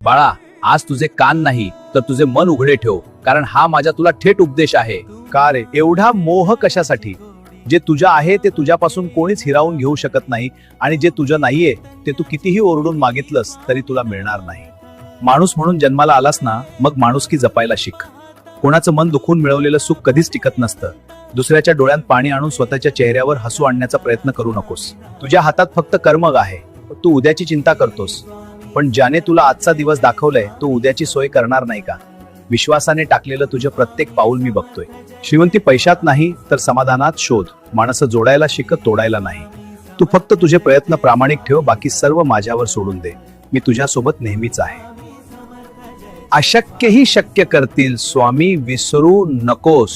बाळा, आज तुझे कान नाही तर तुझे मन उघडे ठेव, कारण हा माझा तुला थेट उपदेश आहे. का रे एवढा मोह कशासाठी? जे तुझं आहे ते तुझ्यापासून कोणीच हिरावून घेऊ शकत नाही, आणि जे तुझं नाहीये ते तू कितीही ओरडून मागितलंस तरी तुला मिळणार नाही. माणूस म्हणून जन्माला आलास ना, मग माणुसकी जपायला शिक. कोणाचं मन दुखून मिळवलेलं सुख कधीच टिकत नसतं. दुसऱ्याच्या डोळ्यात पाणी आणून स्वतःच्या चेहऱ्यावर हसू आणण्याचा प्रयत्न करू नकोस. तुझ्या हातात फक्त कर्म आहे. तू उद्याची चिंता करतोस, पण ज्याने तुला आजचा दिवस दाखवलाय तो उद्याची सोय करणार नाही का? विश्वासाने टाकलेलं तुझं प्रत्येक पाऊल मी बघतोय. श्रीमंती पैशात नाही तर समाधानात शोध. माणसं जोडायला शिक, तोडायला नाही. तू फक्त तुझे प्रयत्न प्रामाणिक ठेव, बाकी सर्व माझ्यावर सोडून दे. मी तुझ्यासोबत नेहमीच आहे. अशक्यही शक्य करतील स्वामी, विसरू नकोस.